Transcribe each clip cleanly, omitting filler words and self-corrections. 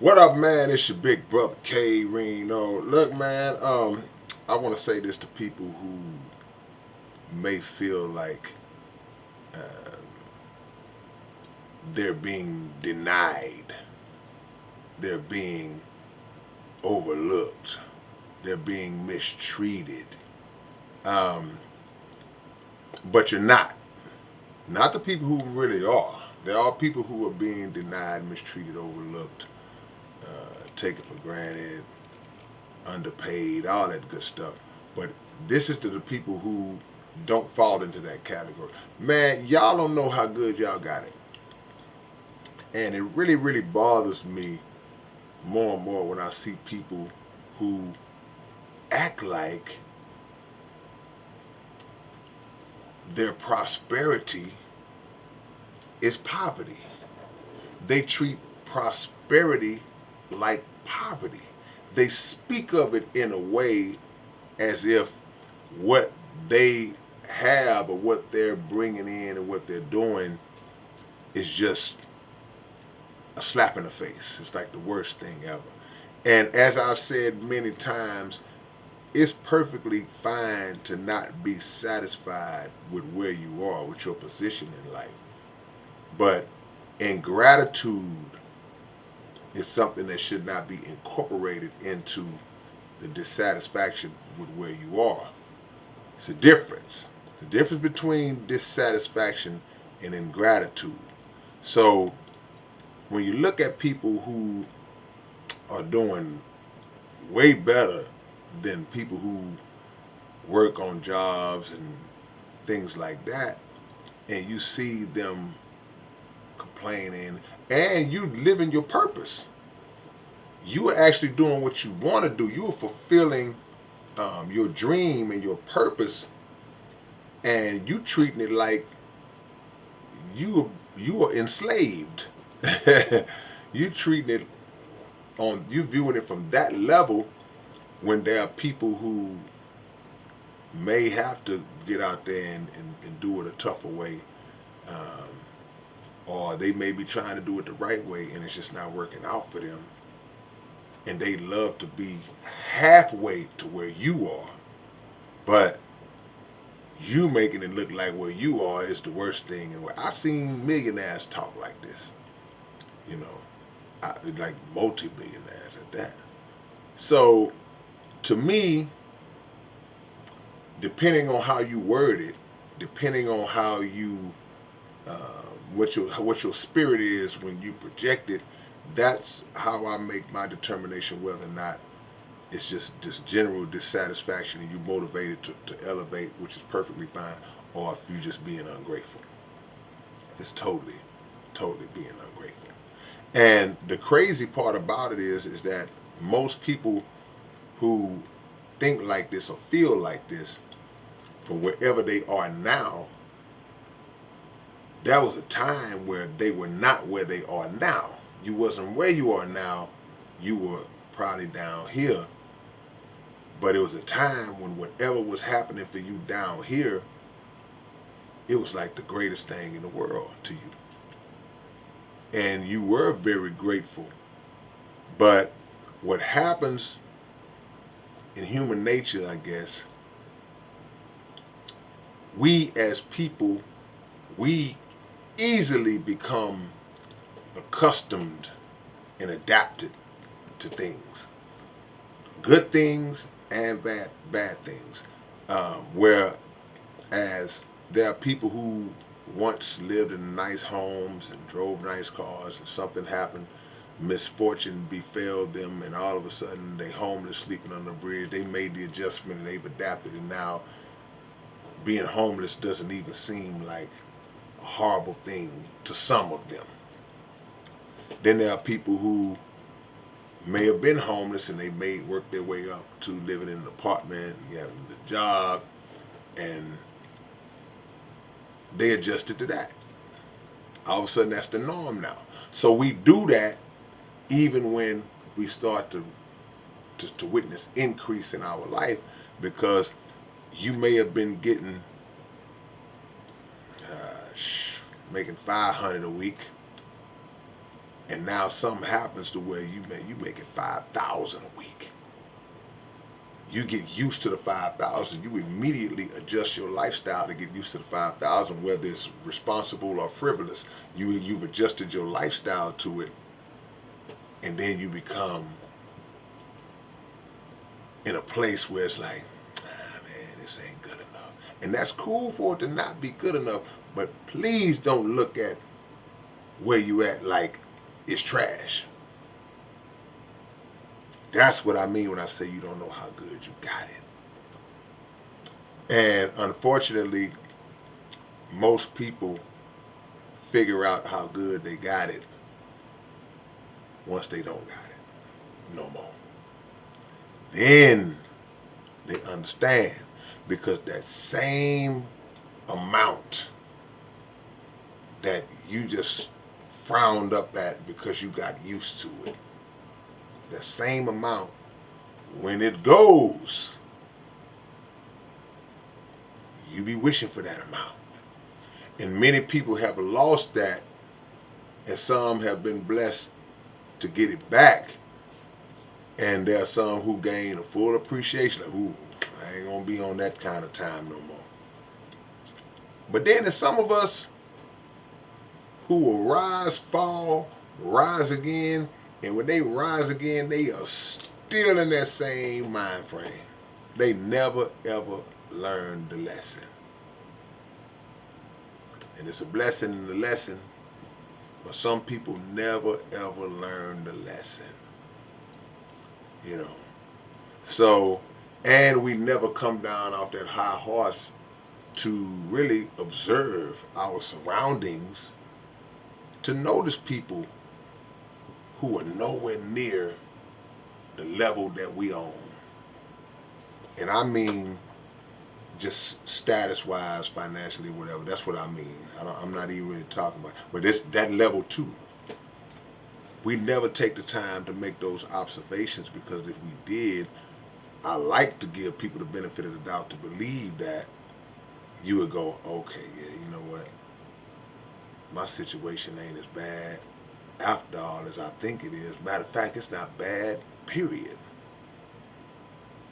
What up, man? It's your big brother K-Rino. Look, man, I want to say this to people who may feel like uh, they're being denied, they're being overlooked, they're being mistreated. Um, but you're not. Not the people who really are. There are people who are being denied, mistreated, overlooked, taken for granted, underpaid, all that good stuff. But this is to the people who don't fall into that category. Man, y'all don't know how good y'all got it. And it really, really bothers me more and more when I see people who act like their prosperity is poverty. They treat prosperity like poverty. They speak of it in a way as if what they have or what they're bringing in and what they're doing is just a slap in the face. It's like the worst thing ever. And as I've said many times, it's perfectly fine to not be satisfied with where you are, with your position in life. But ingratitude is something that should not be incorporated into the dissatisfaction with where you are. It's a difference. The difference between dissatisfaction and ingratitude. So when you look at people who are doing way better than people who work on jobs and things like that, and you see them complaining, and you living your purpose, you are actually doing what you want to do. You are fulfilling your dream and your purpose, and you treating it like you are enslaved. You treating it on you viewing it from that level when there are people who may have to get out there and do it a tougher way, um, or they may be trying to do it the right way and it's just not working out for them, and they love to be halfway to where you are, but you making it look like where you are is the worst thing. And I've seen millionaires talk like this, you know, like multi-millionaires at that. So to me, depending on how you word it, depending on how you what your spirit is when you project it, that's how I make my determination whether or not it's just general dissatisfaction and you motivated to elevate, which is perfectly fine, or if you just being ungrateful. It's totally being ungrateful. And the crazy part about it is that most people who think like this or feel like this from wherever they are now, there was a time where they were not where they are now. You wasn't where you are now. You were probably down here. But it was a time when whatever was happening for you down here, it was like the greatest thing in the world to you. And you were very grateful. But what happens in human nature, I guess, we as people, we easily become accustomed and adapted to things, good things and bad things. Whereas there are people who once lived in nice homes and drove nice cars, and something happened, misfortune befell them, and all of a sudden they homeless, sleeping on the bridge. They made the adjustment and they've adapted, and now being homeless doesn't even seem like a horrible thing to some of them. Then there are people who may have been homeless and they may work their way up to living in an apartment, having the job, and they adjusted to that. All of a sudden, that's the norm now. So we do that even when we start to witness increase in our life, because you may have been getting making 500 a week, and now something happens to where you make it 5,000 a week. You get used to the 5,000. You immediately adjust your lifestyle to get used to the 5,000, whether it's responsible or frivolous. You've adjusted your lifestyle to it, and then you become in a place where it's like, man, this ain't good enough. And that's cool for it to not be good enough, but please don't look at where you at like it's trash. That's what I mean when I say you don't know how good you got it. And unfortunately, most people figure out how good they got it once they don't got it no more. Then they understand, because that same amount that you just frowned up at because you got used to it, that same amount, when it goes, you be wishing for that amount. And many people have lost that, and some have been blessed to get it back. And there are some who gain a full appreciation. Like, ooh, I ain't gonna be on that kind of time no more. But then there's some of us who will rise, fall, rise again, and when they rise again, they are still in that same mind frame. They never ever learned the lesson. And it's a blessing in the lesson, but some people never ever learn the lesson. You know. So, and we never come down off that high horse to really observe our surroundings, to notice people who are nowhere near the level that we own. And I mean just status-wise, financially, whatever. That's what I mean. I'm not even really talking about, but it's that level too. We never take the time to make those observations, because if we did, I like to give people the benefit of the doubt to believe that you would go, okay, yeah, you know what? My situation ain't as bad after all as I think it is. Matter of fact, it's not bad, period.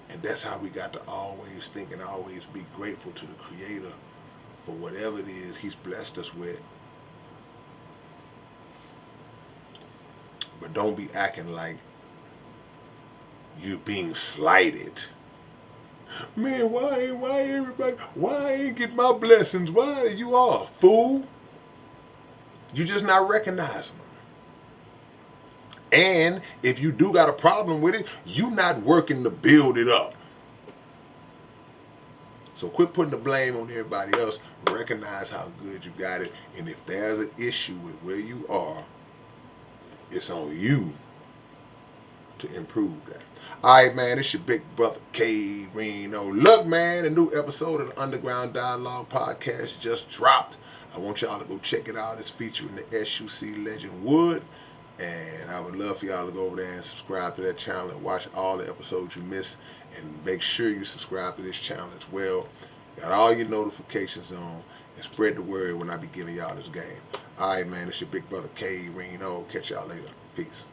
And that's how we got to always think and always be grateful to the Creator for whatever it is He's blessed us with. But don't be acting like you're being slighted. Man, why I ain't get my blessings? Why you are, fool? You just not recognizing them. And if you do got a problem with it, you not working to build it up. So quit putting the blame on everybody else. Recognize how good you got it. And if there's an issue with where you are, it's on you to improve that. All right, man, it's your big brother K-Rino. Look, man, a new episode of the Underground Dialogue podcast just dropped. I want y'all to go check it out. It's featuring the SUC legend Wood. And I would love for y'all to go over there and subscribe to that channel and watch all the episodes you missed. And make sure you subscribe to this channel as well. Got all your notifications on. And spread the word when I be giving y'all this game. All right, man, it's your big brother K-Rino. Catch y'all later. Peace.